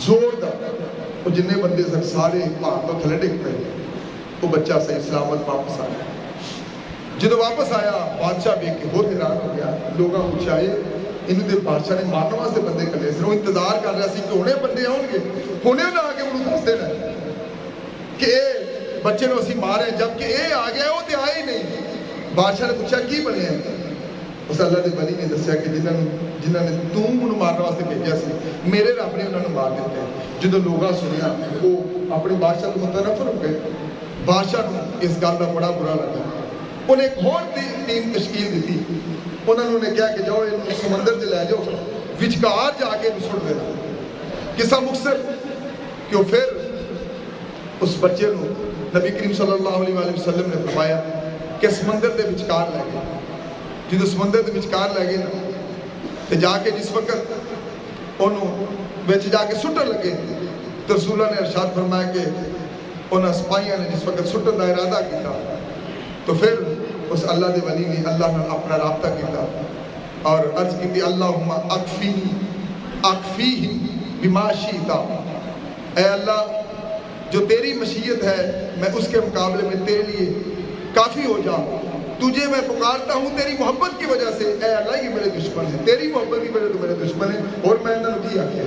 [SPEAKER 1] زوردار، وہ جننے بندے سارے پہاڑ تو تھلے ڈگ پے، وہ بچہ صحیح سلامت واپس آیا۔ جدو واپس آیا بادشاہ بھی کہ بہت حیران ہو گیا، لوگاں پوچھائے انہوں دے بادشاہ نے مارنے واسطے بندے کلے سے، وہ انتظار کر رہا سی کہ ہونے بندے آؤ گے، ہونے نہ آ کے انہوں دس دینا کہ اے بچے نو اسی مارے، جبکہ اے آ گیا وہ تو آئے ہی نہیں۔ بادشاہ نے پوچھا کی بنے ہیں؟ اس اللہ دے ولی نے دسیا کہ جنہوں نے تم انہوں مارنے واسطے بھیجا سی میرے رب نے انہوں نے مار دیتے ہیں۔ جدو لوگاں سنیا وہ اپنے بادشاہ کو متنفر ہو گئے، بادشاہ کو اس گل کا بڑا برا لگا، انہیں ایک اور ٹیم تشکیل دیتی، انہوں نے کہا کہ جاؤ انہوں سمندر سے لے جاؤ وچکار جا کے سٹ دینا۔ قصہ مختصر کہ وہ پھر اس بچے کو نبی کریم صلی اللہ علیہ وسلم نے فرمایا کہ سمندر دے وچکار لے گئے، جدو سمندر دے وچکار لے گئے نا تو جا کے جس وقت انہوں بچ جا کے سٹن لگے تو رسول اللہ نے ارشاد فرمایا کہ انہوں سپاہیاں نے جس وقت سٹن کا ارادہ کیا تو پھر اس اللہ دے ولی نے اللہ نے اپنا رابطہ کیا اور عرض کی تھی اللہم اکفیہم بما شئت، اے اللہ جو تیری مشیت ہے میں اس کے مقابلے میں تیرے لیے کافی ہو جاؤں، تجھے میں پکارتا ہوں تیری محبت کی وجہ سے، اے اللہ یہ میرے دشمن ہیں، تیری محبت کی وجہ سے میرے دشمن ہیں اور میں انہوں نے کیا کیا۔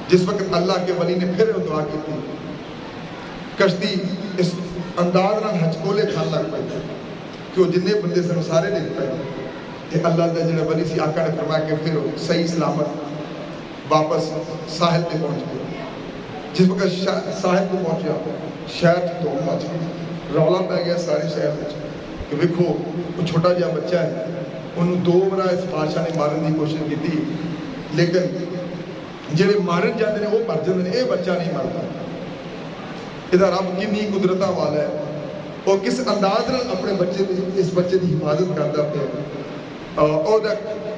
[SPEAKER 1] جس وقت اللہ کے ولی نے پھر وہ دعا کی تھی کشتی اس انداز نہ ہچکولے کھان لگ پائے کہ وہ جننے بندے سے سارے ڈگ پائے کہ اللہ کا جڑا ولی سی آقا نے فرمایا کہ پھر صحیح سلامت واپس ساحل پہ پہنچ گئے۔ جس وقت ساحل پہ پہنچا شہر تو مچ گئی، رولا پہ گیا سارے شہر میں کہ ویکھو وہ چھوٹا جہا بچہ ہے، انہوں دو بار اس بادشاہ نے مارن کی کوشش کی تھی لیکن جڑے مارن جاتے ہیں وہ مر جاتے ہیں، یہ بچہ نہیں مرتا۔ یہ رب کنی قدرتاں والا ہے، وہ کس انداز اپنے بچے اس بچے کی حفاظت کرتا پیا، اور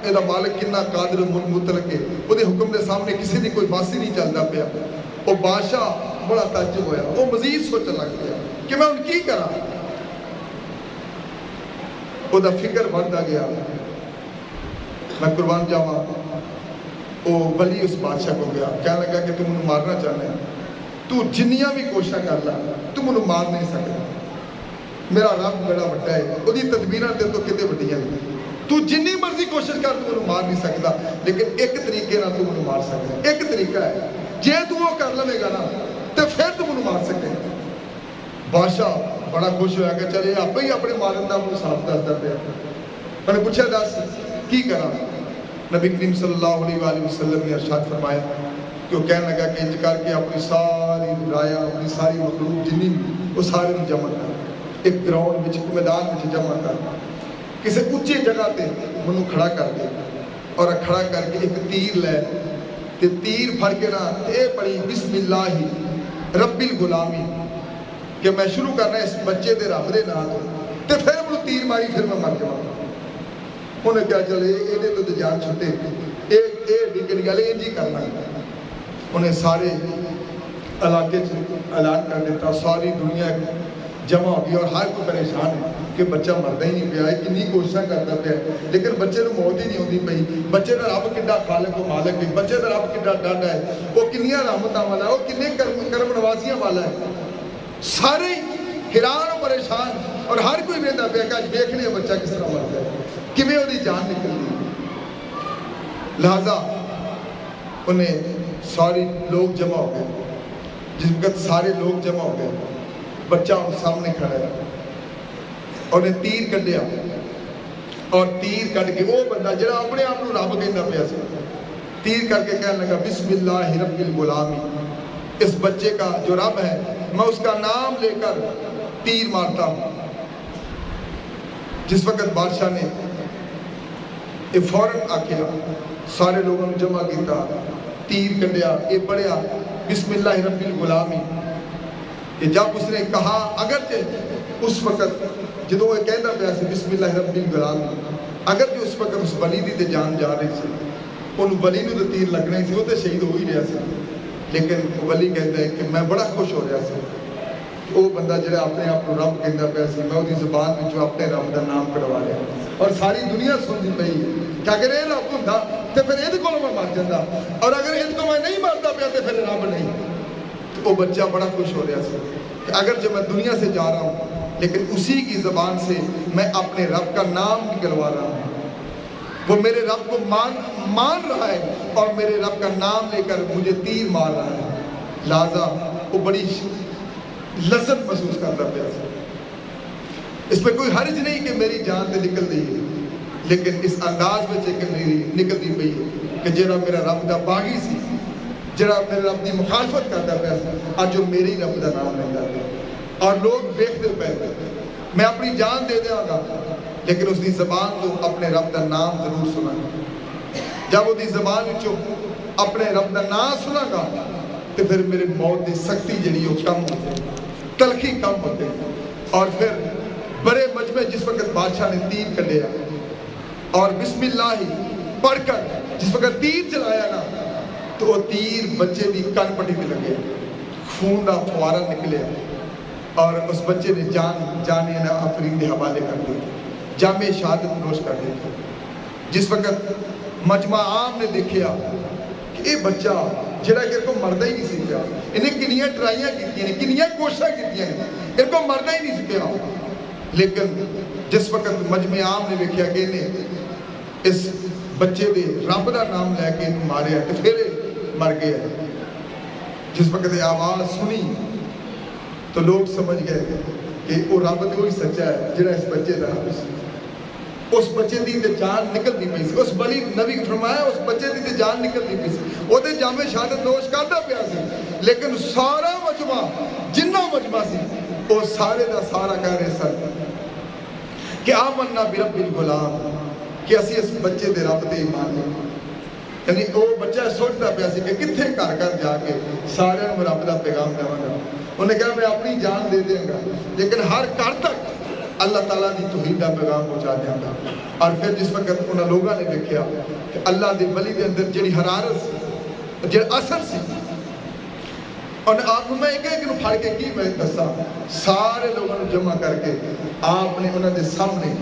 [SPEAKER 1] یہ مالک کنا قادر مطلق ہے، وہ حکم کے سامنے کسی کی کوئی باسی نہیں چلتا پیا۔ وہ بادشاہ بڑا تعجب ہویا، وہ مزید سوچنے لگ پیا کہ میں ان کی کرا، وہ فکر بڑھتا گیا۔ میں قربان جاواں وہ ولی اس بادشاہ کو گیا، کہنے لگا کہ تم انہوں مارنا چاہنا ہے، تو جنیاں بھی کوشش کر لا تم انہوں مار نہیں سکتا، میرا رب بڑا بڑا ہے، وہ تدبیراں تیرے تو کتے بڑیاں نہیں، تو جنی مرضی کوشش کر تم انہوں مار نہیں سکتا، لیکن ایک طریقے نہ تم انہوں مار سکتا، ایک طریقہ ہے جے تو وہ کر لے گا نا تو پھر تم انہوں مار سکتے۔ بادشاہ بڑا خوش ہوا کہ چلے آپ ہی اپنے مارن کا مجھے صاف دستا پیا۔ میں نے پوچھا دس کی کرا؟ نبی کریم صلی اللہ علیہ وآلہ وسلم نے ارشاد فرمایا کہ وہ کہنے لگا کہ انج کر کے اپنی ساری رایا اپنی ساری مخلوق جنی وہ سارے جمع کر ایک گراؤنڈ میں میدان میں جمع کر کسی اچھی جگہ تے منوں کھڑا کر دے اور کھڑا کر کے ایک تیر لے تے تیر پھڑ کے نہ اے پڑھی بسم اللہ رب الغلامی کہ میں شروع کرنا اس بچے دے رب دے نام تے پھر وہ تیر ماری پھر میں مر جاؤں۔ انہیں کیا چلے یہ تو جان چھٹے یہ ڈگن گلے یہ جی کرنا۔ انہیں سارے علاقے اعلان کر دیتا، ساری دنیا جمع ہو گئی اور ہر کوئی پریشان ہے کہ بچہ مردا ہی نہیں پیا ہے، کنی کوششاں کرتا پیا لیکن بچے کو موت ہی نہیں ہوتی پئی۔ بچے کا رب کڈا خالق و مالک ہے، بچے کا رب کڈا ڈاڈا ہے، وہ کنیاں رحمتاں والا ہے، وہ کنے کرم نوازیاں والا ہے۔ سارے حیران و پریشان اور ہر کوئی ویندہ پیا کہ آج دیکھنے بچہ کس طرح مرتا ہے، کیویں وہ جان نکلتی۔ لہذا انہیں سارے لوگ جمع ہو گئے، جس وقت سارے لوگ جمع ہو گئے بچہ ان سامنے کھڑا ہے اور انہیں تیر کڈیا اور تیر کٹ کے وہ بندہ جڑا اپنے آپ کو رب کہندا پیا سی تیر کر کے کہنے لگا بسم اللہ رب الغلامی، اس بچے کا جو رب ہے میں اس کا نام لے کر تیر مارتا ہوں۔ جس وقت بادشاہ نے یہ فوراً آکیا سارے لوگوں نے جمع کیتا، تیر کڈیا، یہ پڑھیا بسم اللہ رب الغلامی۔ کہ جب اس نے کہا، اگرچہ اس وقت جدو وہ کہتا پیا سی بسم اللہ رب الغلامی، اگرچہ اس وقت اس ولی دی تے جان جا رہی سی، ان ولی نو تے تیر لگنا ہی سی، وہ تے شہید ہو ہی رہا سی، لیکن ولی کہتا ہے کہ میں بڑا خوش ہو رہا سی کہ وہ بندہ جڑا اپنے آپ کو رب کہتا پیا سی، میں وہ زبان وچوں اپنے رب دا نام کڑوا رہا، اور ساری دنیا سنتی پئی ہے کہ اگر یہ رب ہوندا تے پھر یہ کولوں میں مر جاندا، اور اگر یہ کو میں نہیں مرتا پیا تے پھر رب نہیں۔ تو وہ بچہ بڑا خوش ہو رہا سی کہ اگر جو میں دنیا سے جا رہا ہوں لیکن اسی کی زبان سے میں اپنے رب کا نام نکلوا رہا ہوں، وہ میرے رب کو مان رہا ہے اور میرے رب کا نام لے کر مجھے تیر مار رہا ہے، لہذا وہ بڑی لذت محسوس کرتا پیا۔ اس میں کوئی حرج نہیں کہ میری جان تے نکل رہی ہے، لیکن اس انداز میں نکلتی پئی کہ جڑا میرا رب دا باغی سی، جڑا میرے رب دی مخالفت کرتا پیا اج وہ میرے رب دا نام لینا پیا، اور لوگ دیکھتے پے میں اپنی جان دے دیاں گا لیکن اس دی زبان تو اپنے رب دا نام ضرور سنا گا۔ جب وہ دی زبان وچوں اپنے رب دا نام سنا گا تو پھر میرے موت دی سختی جڑی وہ کم ہوتے، تلخی کم ہوتے، اور پھر بڑے مجمع جس وقت بادشاہ نے تیر کڈیا اور بسم اللہ پڑھ کر جس وقت تیر چلایا نا تو وہ تیر بچے دی کن پٹی تے لگے، خون دا فوارہ نکلے اور اس بچے نے جان آفرین دے حوالے کر دی، جامع شہادت نوش کر دی۔ جس وقت مجمع عام نے دیکھیا کہ یہ بچہ جڑا کہ کو مردہ ہی نہیں سی پیا، انہیں کنیاں ٹرائیاں کیتیاں نے، کنیاں کوششاں کیتیاں نے، ان کو مردہ ہی نہیں سی پیا، لیکن جس وقت مجمع عام نے دیکھیا کہ انہیں اس بچے دے رب دا نام لے کے انہوں مارے تو پھر مر گیا۔ جس وقت یہ آواز سنی تو لوگ سمجھ گئے کہ وہ رب تو وہی سچا ہے جڑا اس بچے دا رب سی۔ اس بچے دی تے جان نکلتی پئی سی، اس ولی نبی فرمایا اس بچے دی تے جان نکلتی پئی سی، وہ تے جامع شہادت نوش کرتا پیا سی، لیکن سارا مجمع جنہ مجمع سی وہ سارے دا سارا کہہ رہے سن کہ آمنا برب الغلام، کہ اسی اس بچے دے رب تے ایمان لیں۔ یعنی وہ بچہ سوچتا پیا سی کہ کتنے گھر گھر جا کے سارے میں رب دا پیغام دے گا، انہیں کہا میں اپنی جان دے دیں گا لیکن ہر گھر تک اللہ تعالیٰ دی توحید دا پیغام پہنچا دیں گا۔ اور پھر جس وقت انہوں لوگوں نے دیکھا کہ اللہ دے ولی دے اندر جڑی حرارت سی، جڑا اثر سی، اور آپ میں ایک ایک پھڑ کے کی میں دسا، سارے لوگوں نے جمع کر کے آپ نے انہوں دے سامنے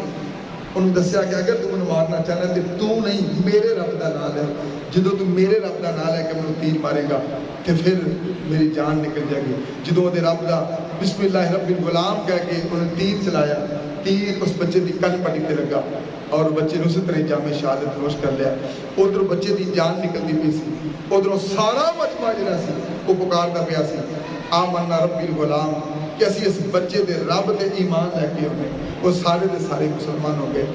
[SPEAKER 1] انہوں دسیا کہ اگر تم انہوں مارنا چاہنا تو تو نہیں میرے رب دا نام ہے، جدو تم میرے رب دا نام ہے کہ انہوں تیر مارے گا تو پھر میری جان نکل جائے گی۔ جدو وہ رب دا بسم اللہ رب الغلام کہہ کے انہوں تیر چلایا، تیر اس بچے دی کن پٹی تے لگا اور بچے نے اسی طرح جامع شہادت نوش کر لیا۔ ادھر بچے دی جان نکلتی پئی سی، ادھر سارا مجمع جڑا سی وہ پکارتا پیا سی آمنا رب الغلام، کہ اسی اس بچے دے رب تے ایمان لے کے ہونے، وہ سارے دے سارے مسلمان ہو گئے۔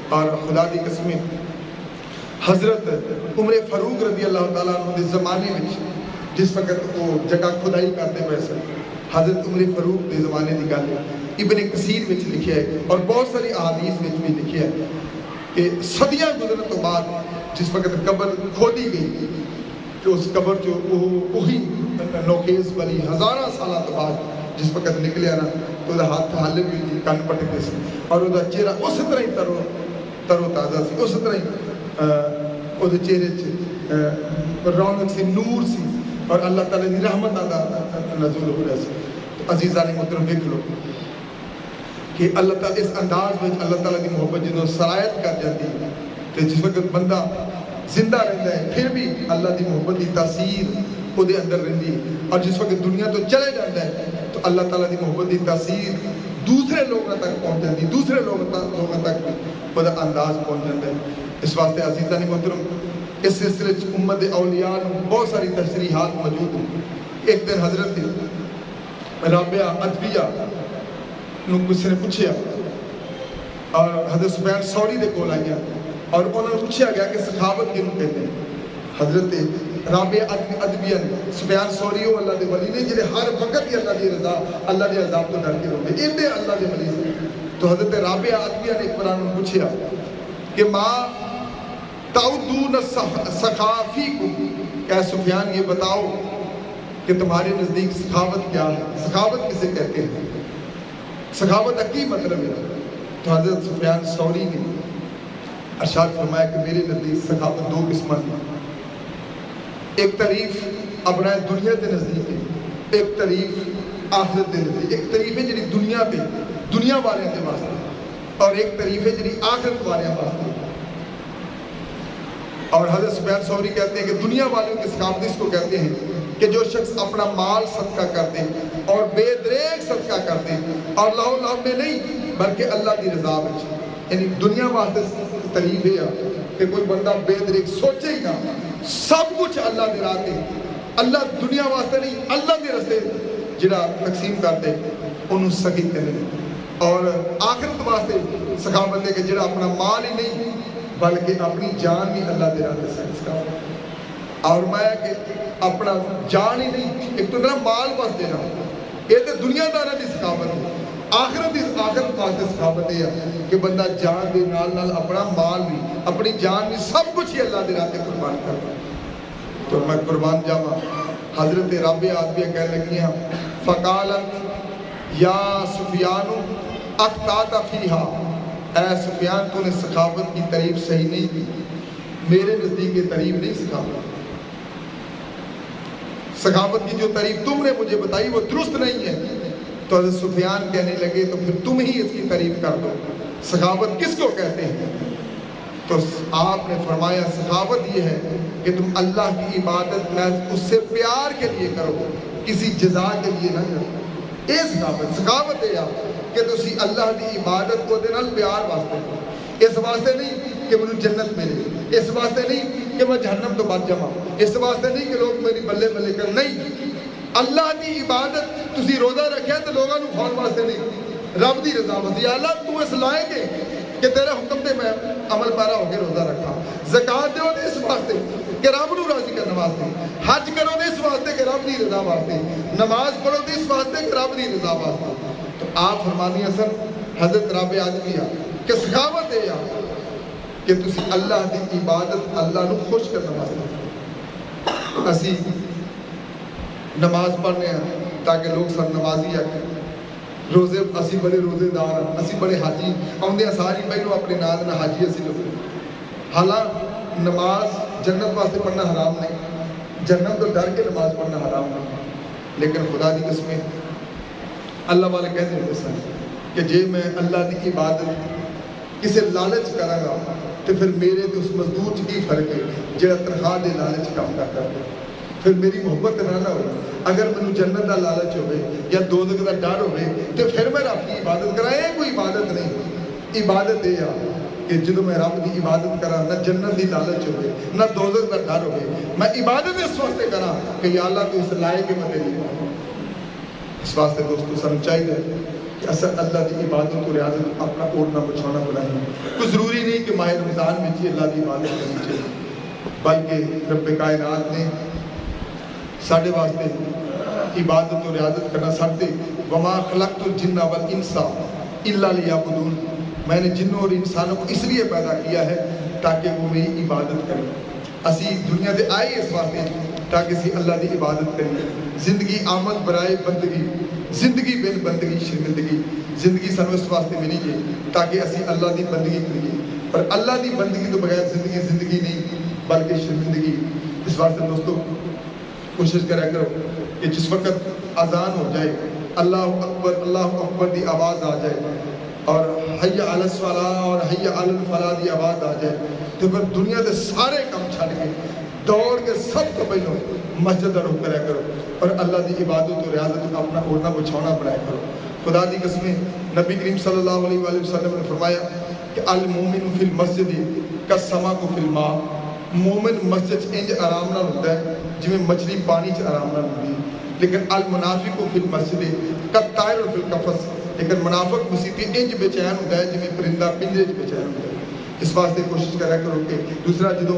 [SPEAKER 1] اور خدا دی قسمیں حضرت عمر فاروق رضی اللہ تعالیٰ عنہ دے زمانے میں جس وقت وہ جگہ خدائی کرتے پئے سن، حضرت عمر فاروق دے زمانے دی گل ابن کثیر وچ لکھیا ہے اور بہت ساری احادیث وچ بھی لکھیا ہے کہ صدیاں گزرنے تو بعد جس وقت قبر کھودی گئی کہ اس قبر جو وہی نوخیز ولی ہزاراں سالہ تو بعد جس وقت نکلیا نا تو وہ ہاتھ حالے بھی کن پٹکے سی اور وہ چہرہ اس طرح ہی تر و تازہ سی، اس طرح ہی وہ چہرے رونق سی، نور سی، اور اللہ تعالیٰ کی رحمت نزول ہو رہا سی۔ تو عزیزان محترم دیکھ لو کہ اللہ تعالیٰ اس انداز میں اللہ تعالیٰ کی محبت جدوں سرایت کر جاتی ہے تو جس وقت بندہ زندہ رہتا ہے پھر بھی اللہ کی محبت کی تاثیر وہ دے اندر رہتی ہے، اور جس وقت دنیا تو چلے جاتا ہے تو اللہ تعالیٰ کی محبت کی تاثیر دوسرے لوگوں تک پہنچ جاتی ہے، دوسرے لوگوں تک وہ انداز پہنچ جاتا ہے۔ اس واسطے عزیزان محترم اس سلسلے امت اولیاء بہت ساری تشریحات موجود ہیں۔ ایک دن حضرت رابعہ ادویہ نو کسی نے پوچھیا اور حضرت سفیان ثوری دے کول آئی اور انہوں نے پوچھا گیا کہ سخاوت کینوں کہتے ہیں حضرت رابعہ ادویہ نے سفیان ثوری وہ اللہ دے ولی نے جڑے ہر وقت ہی اللہ دی رضا اللہ دے عذاب تو ڈر کے روندے ایڈے اللہ دے ولی سے. تو حضرت رابعہ ادویہ نے قرآن میں پوچھا کہ ماں تعدون سخافیکم، کہ سفیان یہ بتاؤ کہ تمہارے نزدیک سخاوت کیا ہے، سخاوت کسے کہتے ہیں، سخاوت کا کی مطلب ہے. تو حضرت سفیان ثوری نے ارشاد فرمایا کہ میرے نزدیک سخاوت دو قسم ہے. ایک تعریف اپنا دنیا کے نزدیک ہے، ایک تعریف آخرت کے نزدیک. ایک تعریف ہے جی دنیا پہ دنیا والے کے واسطے، اور ایک تعریف ہے جی آخرت والے واسطے. اور حضرت سفیان ثوری کہتے ہیں کہ دنیا والوں کی سخاوت اس کو کہتے ہیں کہ جو شخص اپنا مال صدقہ کر دے اور بے دریغ صدقہ کر دے اور لاؤ لاؤ میں نہیں بلکہ اللہ کی رضا میں. یعنی دنیا واسطے تعریف ہے کہ کوئی بندہ بے دریغ سوچے ہی نہ، سب کچھ اللہ دے راہ تے، اللہ دنیا واسطے نہیں اللہ دے راستے جڑا تقسیم کر دے انہوں سخی کہنے. اور آخرت واسطے سخاوت ہے کہ جڑا اپنا مال ہی نہیں بلکہ اپنی جان بھی اللہ دے راہ تے سخاوت. اور میں کہ اپنا جان ہی نہیں، ایک تو میرا مال بس دینا، یہ تو دنیا دارہ دی سخاوت ہے. آخرت واسطے سخاوت ہے کہ بندہ جان دے نال نال اپنا مال بھی اپنی جان بھی سب کچھ ہی اللہ دے راہ تے قربان کرنا. تو میں قربان جاواں. حضرت رابعہ ادویہ کہنے لگیاں فقالت یا سفیان اخطأت فیہا، اے سفیان تو نے سخاوت کی تعریف صحیح نہیں کی، میرے نزدیک یہ تعریف نہیں سخاوت. سخاوت کی جو تعریف تم نے مجھے بتائی وہ درست نہیں ہے. تو حضرت سفیان کہنے لگے تو پھر تم ہی اس کی تعریف کر دو، سخاوت کس کو کہتے ہیں؟ تو آپ نے فرمایا سخاوت یہ ہے کہ تم اللہ کی عبادت میں اس سے پیار کے لیے کرو، کسی جزا کے لیے نہ کرو. یہ سخاوت ہے کہ تسی اللہ کی عبادت کو دے نال پیار واسطے کرو. اس واسطے نہیں کہ مجھے جنت ملے، اس واسطے نہیں کہ میں جہنم تو بچ جاواں، اس واسطے نہیں کہ لوگ میری بلے بلے کر، نہیں. اللہ کی عبادت تسی روزہ رکھیا تو لوگوں کو کھاؤن واسطے نہیں، رب دی رضا واسطے. یا اللہ تو اس لائق ہے کہ تیرے حکم تے میں عمل پیرا ہو کے روزہ رکھا. زکات دیو تے اس واسطے کہ رب نو راضی کرنے واسطے، حج کرو تے اس واسطے کہ رب دی رضا واسطے، نماز پڑھو تے اس واسطے کہ رب دی رضا واسطے. تو آپ فرمانی اصل حضرت رابعہ ادویہ کہ سخاوت ہے کہ تسی اللہ دی عبادت اللہ نو خوش کرنے واسطے. اسی نماز پڑھنے ہیں تاکہ لوگ سب نمازی آکے، روزے اسی بڑے روزے دار ہیں، اسی بڑے حاجی آؤندے ہیں ساری پہلو اپنے نام نہ حاجی اسی لوگ. حالانکہ نماز جنت واسطے پڑھنا حرام نہیں، جنت تو ڈر کے نماز پڑھنا حرام نہیں، لیکن خدا دی قسمیں اللہ والے کہتے ہیں سن کہ جے میں اللہ دی عبادت کسے لالچ کرا گا تو پھر میرے تو اس مزدور کی فرق ہے جڑا تنخواہ دے لالچ کام کرتا ہے، پھر میری محبت نہ ہو. اگر مجھے جنت کا لالچ ہوئے یا دوزخ کا ڈر ہوئے تو پھر میں رب کی عبادت کرا. یہ کوئی عبادت نہیں، عبادت یہ کہ جدو میں رب کی عبادت کرا نہ جنت کی لالچ ہوئے نہ دوزخ کا ڈر ہوئے، میں عبادت اس واسطے کرا کہ یا اللہ تو اس لائق ہے میں تیری عبادت. اس واسطے دوستو سانو چاہیے کہ اصل اللہ کی عبادت و ریاضت اپنا اوڑھنا بچھونا بنائیں. کوئی ضروری نہیں کہ ماہ رمضان میں ہی اللہ کی عبادت کرنی چاہیے، بلکہ رب کائنات نے ساڑھے واسطے عبادت و ریاضت کرنا ساڑھتے وَمَا خَلَقْتُ الْجِنَّ وَالْإِنسَ إِلَّا لِيَعْبُدُونَ، میں نے جنوں اور انسانوں کو اس لیے پیدا کیا ہے تاکہ وہ میری عبادت کریں. اسی دنیا دے آئے اس واسطے تاکہ اسی اللہ دی عبادت کریں. زندگی آمد برائے بندگی، زندگی بن بندگی شرمندگی. زندگی سانو اس واسطے ملی ہے تاکہ اسی اللہ دی بندگی کریے، پر اللہ دی بندگی تو بغیر زندگی نہیں بلکہ شرمندگی. اس واسطے دوستو کوشش کرا کرو کہ جس وقت اذان ہو جائے اللہ اکبر دی آواز آ جائے اور حی علی الصلاۃ اور حی علی الفلاح دی آواز آ جائے تو پھر دنیا کے سارے کام چھڑ کے دوڑ کے سب کو پہلو مسجد رخ کرا کرو اور اللہ دی عبادت و ریاضت اپنا اوڑھنا بچھونا بنایا کرو. خدا دی قسمیں نبی کریم صلی اللہ علیہ وسلم نے فرمایا کہ المومن فی المسجد کالسمک فی الماء، مومن مسجد انج آرام نہ ہوتا ہے جویں مچھلی پانی چ آرام نہ ہوتی ہے، لیکن المنافق فی المسجد کالطائر فی القفص، لیکن منافق مسجد انج بے چین ہوتا ہے جویں پرندہ پنجرے چ بے چین ہوتا ہے. اس واسطے کوشش کرا کرو کہ دوسرا جدوں